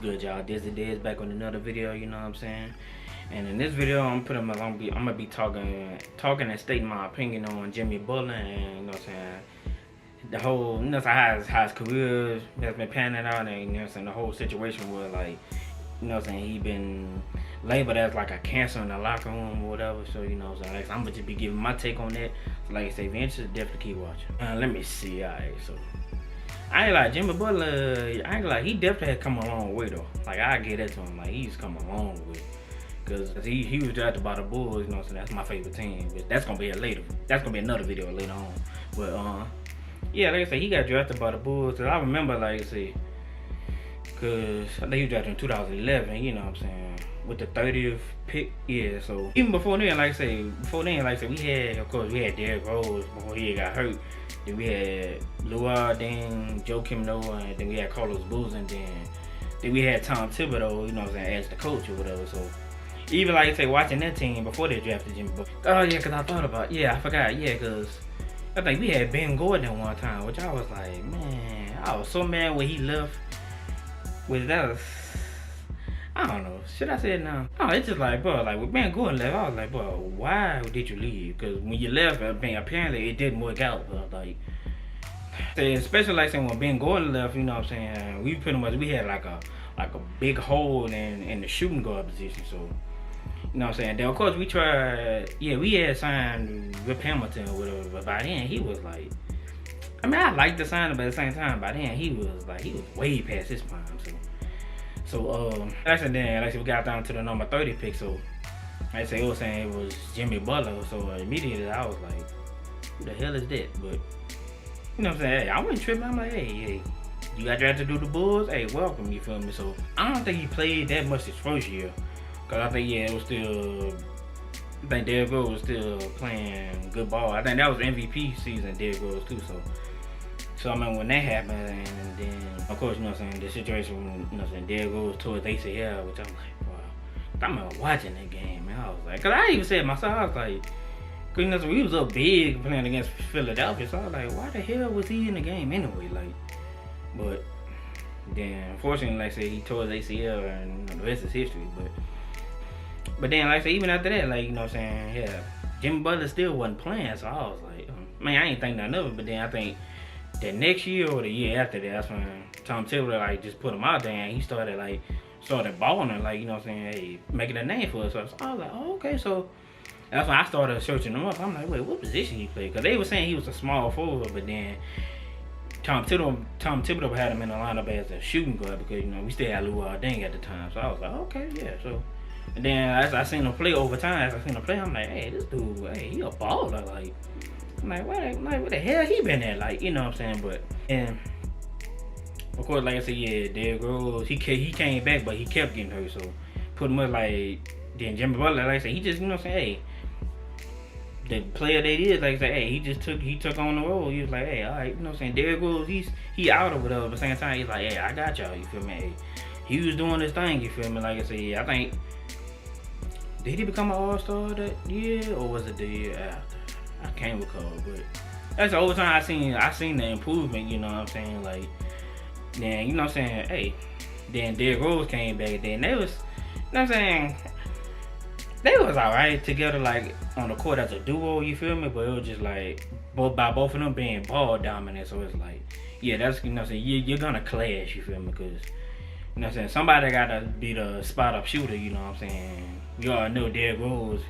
good, y'all? This is back on another video, you know what I'm saying? And in this video, I'm gonna be talking and stating my opinion on Jimmy Butler, and you know what I'm saying, the whole, you know, how his career has been panning out, and you know what I'm saying, the whole situation where, like, you know what I'm saying, he been labeled as like a cancer in the locker room or whatever. So you know what I'm saying, like, I'm gonna just be giving my take on that. So like I say, if you're interested, definitely keep watching. Let me see. Alright, so I ain't like Jimmy Butler. I ain't like, he definitely had come a long way though. Like, I get that to him. Like, he's come a long way. Cause he was drafted by the Bulls. You know what I'm saying? That's my favorite team. But that's gonna be another video later on. But yeah, like I said, he got drafted by the Bulls. Cause I remember, like I say, cause I think he was drafted in 2011. You know what I'm saying? With the 30th pick. Yeah. So even before then, like I say, we had, of course, we had Derrick Rose before he got hurt. Then we had Luol Deng, Joakim Noah, and then we had Carlos Boozer, and then we had Tom Thibodeau, you know what I'm saying, as the coach or whatever. So even like I say, watching that team before they drafted Jimmy Butler. Oh yeah, cause I thought about, I forgot, cause I think we had Ben Gordon at one time, which I was like, man, I was so mad when he left. With that, I don't know, should I say it now? Oh, it's just like, bro, like when Ben Gordon left, I was like, bro, why did you leave? Cause when you left, apparently it didn't work out, bro. Like, especially like saying when Ben Gordon left, you know what I'm saying, we had like a big hole in the shooting guard position. So you know what I'm saying. Then of course we tried, we had signed Rip Hamilton or whatever, but by then he was like, I mean, I liked the signing, but at the same time, by then he was way past his prime. So like we got down to the number 30 pick. So like I say, it was saying it was Jimmy Butler. So immediately I was like, who the hell is that? But you know what I'm saying? Hey, I wasn't tripping. I'm like, hey, you got drafted to the Bulls? Hey, welcome, you feel me? So I don't think he played that much his first year. Cause I think, it was still, I think Derrick Rose was still playing good ball. I think that was MVP season, Derrick Rose too. So I mean, when that happened, and then of course, you know what I'm saying, the situation when, you know what I'm saying, Derrick Rose towards ACL, which I'm like, wow. I remember watching that game, man. I was like, cause I even said myself, I was like, cause you know, we was up big playing against Philadelphia, so I was like, why the hell was he in the game anyway? Like, but then unfortunately, like I said, he tore his ACL, and you know, the rest is history. But then, like I said, even after that, like, you know what I'm saying, Jimmy Butler still wasn't playing, so I was like, man, I ain't think nothing of it. But then I think that next year or the year after that, that's when Tom Thibodeau like just put him out there, and he started balling, like, you know what I'm saying, hey, making a name for himself. So I was like, oh, okay. So that's when I started searching him up. I'm like, wait, what position he played? Because they were saying he was a small forward, but then Tom Thibodeau had him in the lineup as a shooting guard because, you know, we still had Luol Deng at the time. So I was like, okay, yeah. So and then as I seen him play over time, I'm like, hey, this dude, hey, he a baller. Like, I'm like, where the hell he been at? Like, you know what I'm saying? But and of course, like I said, Derrick Rose, he came back, but he kept getting hurt. So pretty much like then Jimmy Butler, like I said, he just, you know what I'm saying, hey, the player they did, like I said, hey, he took on the role. He was like, hey, all right, you know what I'm saying, Derrick Rose, he out or whatever. But at the same time, he's like, hey, I got y'all, you feel me? Hey, he was doing his thing, you feel me? Like I said, I think, did he become an All-Star that year, or was it the year after? I can't recall, but that's the whole time I seen the improvement, you know what I'm saying? Like, then, you know what I'm saying, hey, then Derrick Rose came back, then they was, you know what I'm saying, they was alright together, like, on the court as a duo, you feel me? But it was just like, both of them being ball dominant, so it's like, that's, you know what I'm saying, you're gonna clash, you feel me? Because, you know what I'm saying, somebody gotta be the spot up shooter, you know what I'm saying? You all know Derrick Rose.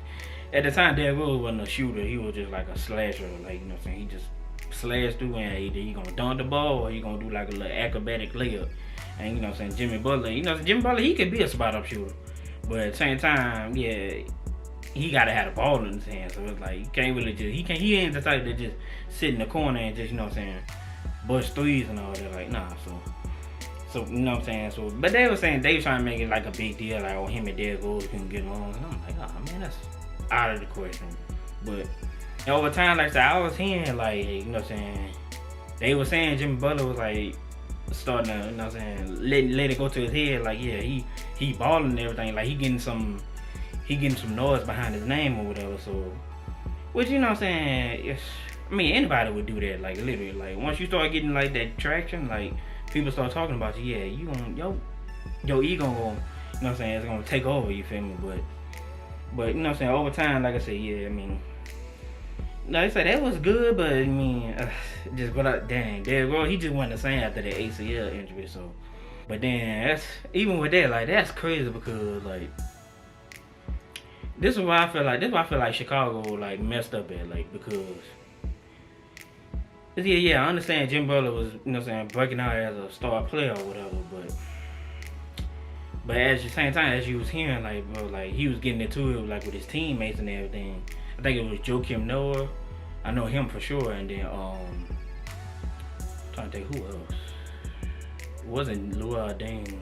At the time, Derrick Rose wasn't a shooter. He was just like a slasher. Like, you know what I'm saying? He just slashed through, and either he gonna dunk the ball or he gonna do like a little acrobatic layup. And you know what I'm saying? Jimmy Butler, he could be a spot up shooter. But at the same time, he gotta have the ball in his hand. So it's like, you can't really he ain't the type that just sit in the corner and just, you know what I'm saying, bust threes and all that. Like, nah, so you know what I'm saying? So, but they were saying, they were trying to make it like a big deal, like, oh, him and Derrick Rose couldn't get along. And I'm like, oh man, that's out of the question. But over time, like I said, I was hearing, like, you know what I'm saying, they were saying Jimmy Butler was like starting to, you know what I'm saying, let it go to his head, like, he balling and everything, like he getting some noise behind his name or whatever. So, which, you know what I'm saying, I mean, anybody would do that, like, literally, like, once you start getting like that traction, like, people start talking about you, you your ego gonna, you know what I'm saying, it's gonna take over, you feel me? But you know what I'm saying, over time, like I said, yeah, I mean, like I said, that was good, but I mean, just but dang, Derrick Rose, he just wasn't the same after the ACL injury. So, but then that's even with that, like that's crazy because like this is why I feel like Chicago like messed up at, like, because yeah, I understand Jim Butler was, you know what I'm saying, breaking out as a star player or whatever, but at the same time, as you was hearing, like, bro, like he was getting into it like with his teammates and everything. I think it was Joakim Noah. I know him for sure, and then trying to think who else. It wasn't Luol Deng.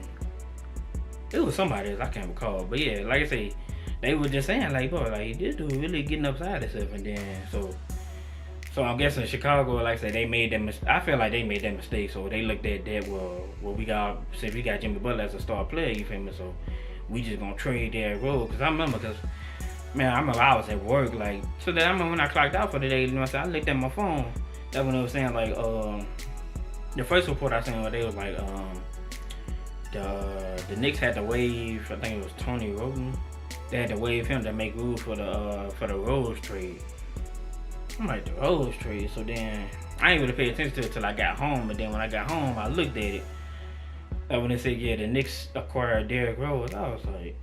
It was somebody else, I can't recall. But yeah, like I say, they were just saying like, bro, like this dude really getting upside himself, and then so I'm guessing Chicago, like I said, they made that I feel like they made that mistake. So they looked at that, well we got Jimmy Butler as a star player, you feel me? So we just gonna trade Derrick Rose. Cause I remember, I was at work, like, so then I remember when I clocked out for the day, you know what I'm saying, I looked at my phone. That's when they was saying like, the first report I seen where they was like, the Knicks had to waive, I think it was Tony Roden. They had to waive him to make room for the Rose trade. I'm like, the Rose trade? So then I ain't really pay attention to it till I got home. But then when I got home, I looked at it. When they said, yeah, the Knicks acquired Derrick Rose, I was like,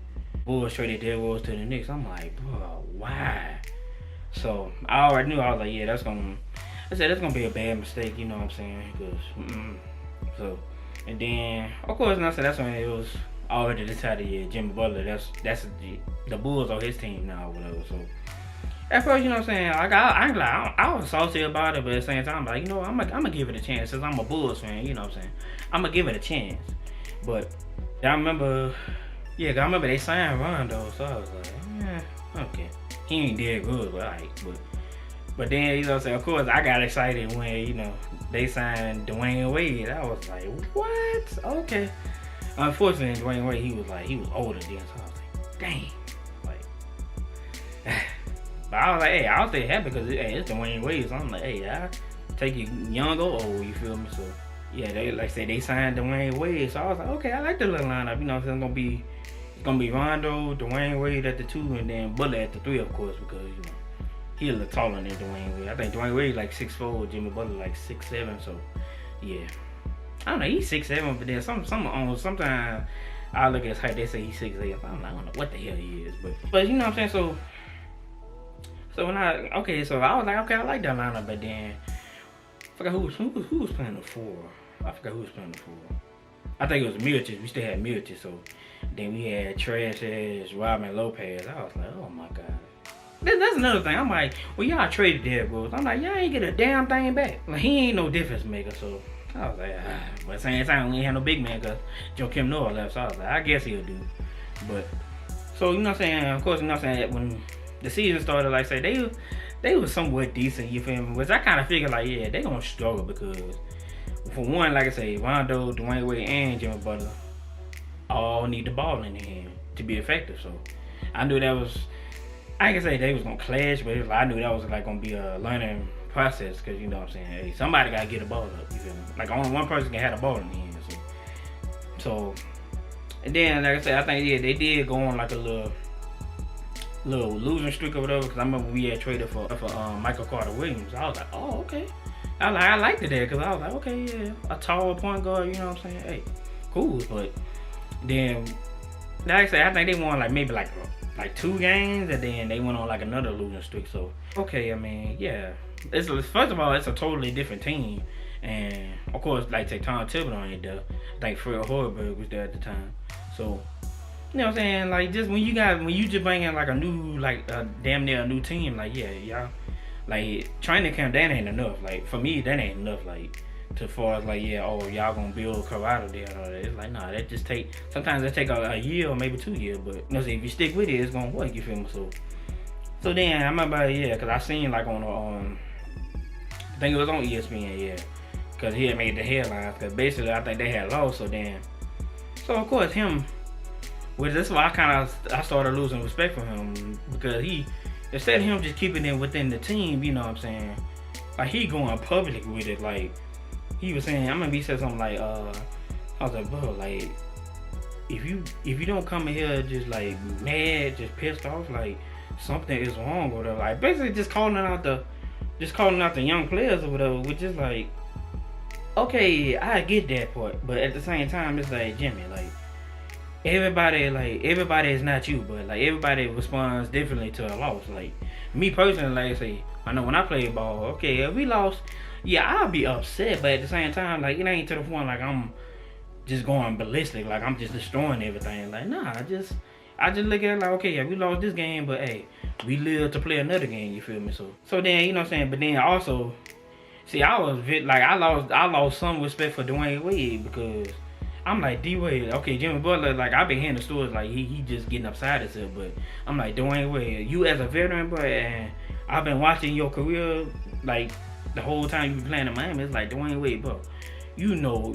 Bulls traded Derrick Rose to the Knicks. I'm like, bro, why? So I already knew. I was like, yeah, that's gonna be a bad mistake. You know what I'm saying? Because so, and then of course, that's when it was already decided. Yeah, Jimmy Butler. That's the Bulls are his team now, or whatever. So at first, you know what I'm saying, like I was salty about it, but at the same time, like, you know, I'm gonna give it a chance since I'm a Bulls fan. You know what I'm saying? I'm gonna give it a chance. But I remember they signed Rondo, so I was like, yeah, okay. He ain't dead good, but alright. But then, you know what I'm saying, of course, I got excited when, you know, they signed Dwayne Wade. I was like, what? Okay. Unfortunately, Dwayne Wade, he was older then, so I was like, dang. Like, but I was like, hey, I was stay happy because it's Dwayne Wade, so I'm like, hey, I take you young or old, you feel me? So yeah, they like say they signed Dwayne Wade, so I was like, okay, I like the little lineup. You know, so it's gonna be Rondo, Dwayne Wade at the 2, and then Butler at the 3, of course, because you know he a little taller than Dwayne Wade. I think Dwayne Wade like 6'4", Jimmy Butler like 6'7", so yeah. I don't know, he's 6'7", but then sometimes I look at his height, they say he's 6'8". I don't know what the hell he is, but you know what I'm saying. So when I was like, okay, I like that lineup, but then I forgot who was playing the 4. I forgot who was playing the 4. I think it was Milicic. We still had Milicic, so then we had trash ass Robin Lopez. I was like, oh my god. That's another thing. I'm like, well, y'all traded Derrick Rose. I'm like, y'all ain't get a damn thing back. Like, he ain't no difference maker. So I was like, but at the same time, we ain't had no big man because Joakim Noah left. So I was like, I guess he'll do. But so you know what I'm saying. Of course, you know what I'm saying, when the season started, like I say, they was somewhat decent, you feel me? Which I kind of figured like, yeah, they gonna struggle because for one, like I say, Rondo, Dwayne Wade, and Jimmy Butler all need the ball in their hand to be effective. So I knew that was, I ain't gonna say they was gonna clash, but I knew that was like gonna be a learning process because you know what I'm saying, hey, somebody gotta get the ball up, you feel me? Like only one person can have the ball in their hand. So and then like I said, I think yeah, they did go on like a little losing streak or whatever, because I remember we had traded for Michael Carter Williams. I was like, oh, okay. I liked it there because I was like, okay, yeah, a tall point guard, you know what I'm saying? Hey, cool. But then, like I said, I think they won like maybe like 2 games, and then they went on like another losing streak. So, okay, I mean, yeah. First of all, it's a totally different team. And, of course, like, say Tom Thibodeau ain't there. I think Fred Hoiberg was there at the time. So, you know what I'm saying? Like, just when you just bring in like a new, like damn near a new team, like yeah, y'all, like training camp, that ain't enough. Like for me, that ain't enough. Like to far as like yeah, oh y'all gonna build Colorado there and all that. It's like nah, that just sometimes it take a year or maybe 2 years, but you know, if you stick with it, it's gonna work. You feel me? So then I remember yeah, cause I seen like on I think it was on ESPN, yeah, cause he had made the headlines. Cause basically I think they had lost. So of course him. Which that's why I started losing respect for him, because instead of him just keeping it within the team, you know what I'm saying, like he going public with it. Like he was saying, I remember he said something like, I was like, bro, like if you don't come in here just like mad, just pissed off, like something is wrong or whatever. Like basically just calling out the young players or whatever, which is like, okay, I get that part, but at the same time, it's like, Jimmy, like everybody is not you, but like everybody responds differently to a loss. Like me personally, like I say, I know when I play ball, okay, if we lost, yeah, I'll be upset, but at the same time, like it ain't to the point like I'm just going ballistic, like I'm just destroying everything. Like nah, I just look at it like, okay, yeah, we lost this game, but hey, we live to play another game. You feel me? So then, you know what I'm saying. But then also, see, I lost some respect for Dwayne Wade because I'm like, D Wade, okay, Jimmy Butler, like I've been hearing the stories like he just getting upside himself, but I'm like, Dwayne Wade, you as a veteran, bro, and I've been watching your career like the whole time you been playing in Miami. It's like, Dwayne Wade, bro, you know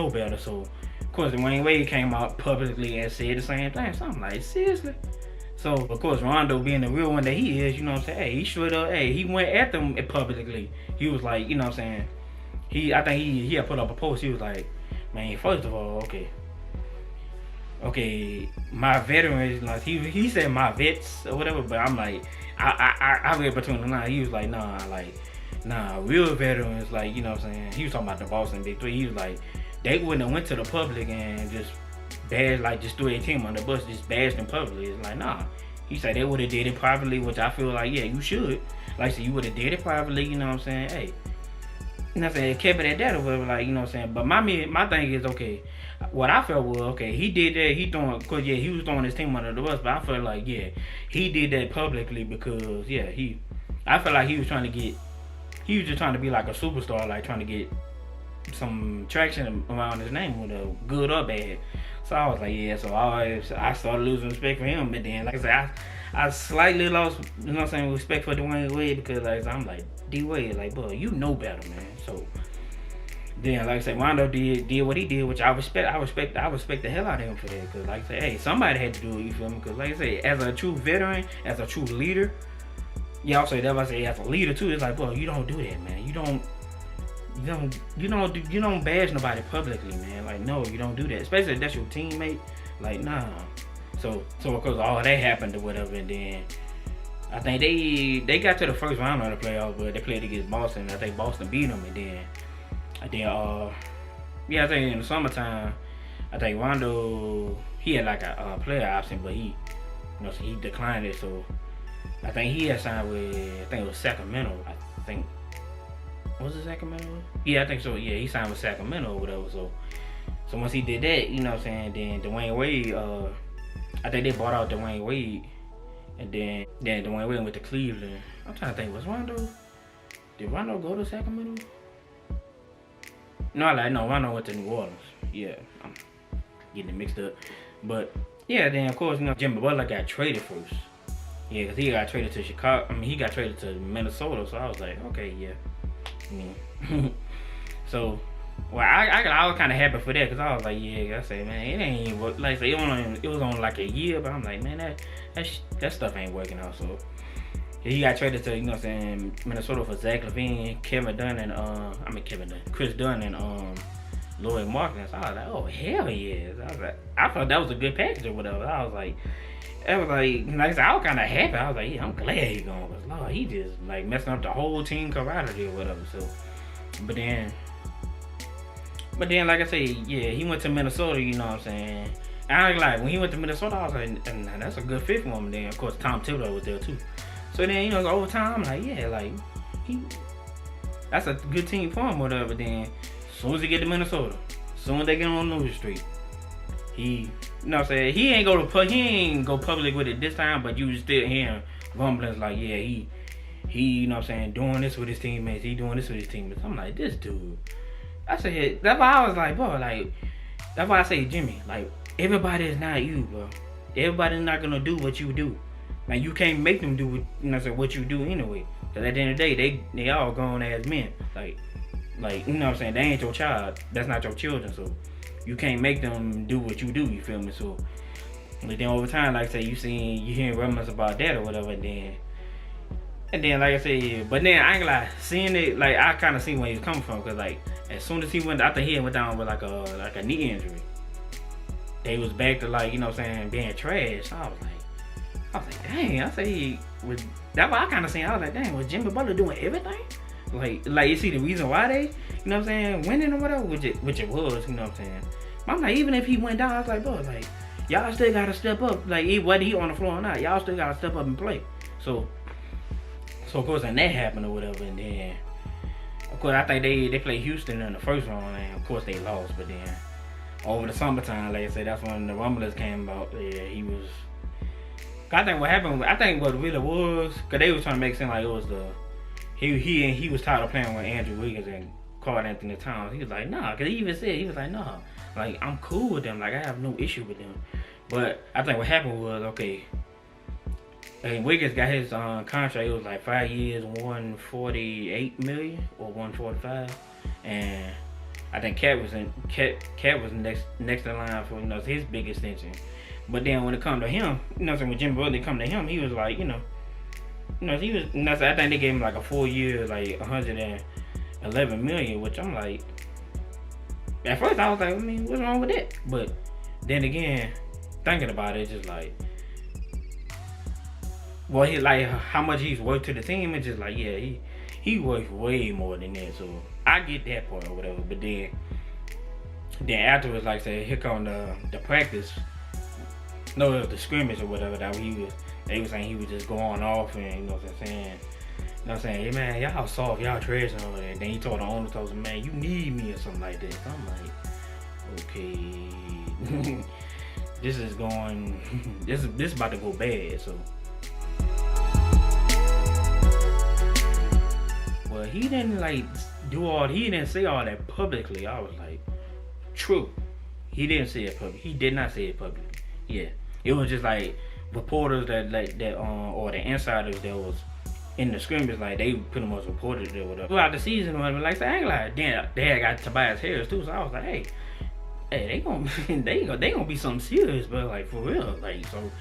better. So of course Dwayne Wade came out publicly and said the same thing. So I'm like, seriously? So of course Rondo being the real one that he is, you know what I'm saying, hey, he straight up, hey, he went at them publicly. He was like, you know what I'm saying, I think he had put up a post. He was like, man, first of all, okay, my veterans, like he said my vets or whatever, but I'm like, I read between the lines. He was like, nah, real veterans, like, you know what I'm saying, he was talking about the Boston Big Three. He was like, they wouldn't have went to the public and just just threw their team on the bus, just bashed them publicly. It's like, nah. He said they would have did it privately, which I feel like, yeah, you should. Like, so you would have did it privately, you know what I'm saying? Hey, you know what I'm saying, kept it at that or whatever, like, you know what I'm saying? But my thing is, okay, what I felt was, okay, he did that, he was throwing his team under the bus, but I felt like, yeah, he did that publicly because, yeah, I felt like he was just trying to be like a superstar, like trying to get some traction around his name, whether good or bad. So I was like, yeah, so I started losing respect for him, but then, like I said, I slightly lost, you know what I'm saying, respect for Dwayne Wade because, like, I'm like, D Wade, like, bro, you know better, man. So then, like I said, Rondo did what he did, which I respect the hell out of him for that, because, like I said, hey, somebody had to do it, you feel me? Because, like I said, as a true veteran, as a true leader, yeah, I'll say that. I say as a leader too, it's like, bro, you don't do that, man. You don't bash nobody publicly, man. Like, no, you don't do that. Especially if that's your teammate. Like, nah. So of course all that happened or whatever, and then I think they got to the first round of the playoffs, but they played against Boston. I think Boston beat them, and then I think in the summertime, I think Rondo, he had like a player option, but he declined it. So I think he had signed with, I think it was Sacramento. I think. Was it Sacramento? Yeah, I think so. Yeah, he signed with Sacramento or whatever. So once he did that, you know what I'm saying, then Dwayne Wade, I think they bought out Dwayne Wade, and then Dwayne Wade went to Cleveland. I'm trying to think, did Rondo go to Sacramento? No, Rondo went to New Orleans. Yeah, I'm getting it mixed up. But yeah, then of course, you know, Jimmy Butler got traded first. Yeah, because he got traded to Chicago. I mean, he got traded to Minnesota. So I was like, okay, yeah. So, well, I was kind of happy for that because I was like, yeah, I say, man, it ain't work. Like, say, it was on like a year, but I'm like, man, that stuff ain't working out. So he got traded to, you know what I'm saying, Minnesota for Zach LaVine, Chris Dunn and Lloyd Markins. I was like, oh hell yeah! I thought that was a good package or whatever. I was like, I said, I was kind of happy. I was like, yeah, I'm glad he's going, because Lord, he just like messing up the whole team camaraderie or whatever. So, but then, like I say, yeah, he went to Minnesota. You know what I'm saying? I ain't like when he went to Minnesota, I was like, and that's a good fit for him. Then of course Tom Thibodeau was there too. So then, you know, over time, I'm like, yeah, like that's a good team for him, whatever. Then as soon as he get to Minnesota, as soon as they get on losing streak, you know what I'm saying, he ain't go public with it this time, but you still hearing rumblings like, yeah, he you know what I'm saying, doing this with his teammates, he doing this with his teammates. I'm like, this dude. I said, that's why I was like, bro, like, that's why I say, Jimmy, like, everybody is not you, bro. Everybody's not gonna do what you do. Like, you can't make them do what, you know what I'm saying, what you do anyway. Cause at the end of the day, they all grown ass men. Like, you know what I'm saying, they ain't your child. That's not your children, so you can't make them do what you do, you feel me? So, but then over time, like I say, you hearing rumors about that or whatever, and then like I said, but then I ain't gonna lie, seeing it, like, I kind of see where he's coming from, cause like, as soon as he went, I think he went down with like a knee injury. they was back to like, you know what I'm saying, being trash. So I was like, dang. I say, that's why I kind of seen. I was like, dang, was Jimmy Butler doing everything? Like you see the reason why they, you know what I'm saying, winning or whatever, which it was, you know what I'm saying. But I'm like, even if he went down, I was like, bro, like y'all still gotta step up. Like whether he on the floor or not, y'all still gotta step up and play. So of course, then that happened or whatever, and then of course I think they played Houston in the first round, and of course they lost. But then over the summertime, like I said, that's when the Rumblers came about. Yeah, he was. I think what happened. I think what really was, cause they was trying to make it seem like it was the he was tired of playing with Andrew Wiggins and Karl Anthony Towns. He was like, nah, cause he even said he was like, nah, like I'm cool with them. Like I have no issue with them. But I think what happened was, okay, and Wiggins got his contract. It was like 5 years, 148 million or 145, and I think Cat was next in line for, you know, his big extension. But then when it come to him, you know, so when Jimmy Butler come to him, he was like, he was, you know, so I think they gave him like a 4 year, like 111 million, which I'm like, at first I was like, I mean, what's wrong with that? But then again, thinking about it, it's just like, well, he like how much he's worked to the team. It's just like, yeah, he works way more than that. So I get that part or whatever. But then afterwards, like I said, here come the practice. No, it was the scrimmage or whatever that they was saying he was just going off, and you know what I'm saying. You know what I'm saying? Hey man, y'all soft, y'all trash and all that. Then he told the owner, told him, man, you need me or something like that. So I'm like, okay, this is going, this is about to go bad. So. Well, he didn't like he didn't say all that publicly. I was like, true. He didn't say it publicly. He did not say it publicly. Yeah. It was just like reporters or the insiders that was in the scrimmage, like they pretty much reported it or whatever. Throughout the season, like I said, I ain't like, damn, they had got Tobias Harris too, so I was like, hey, they gonna be something serious, but like for real, like so.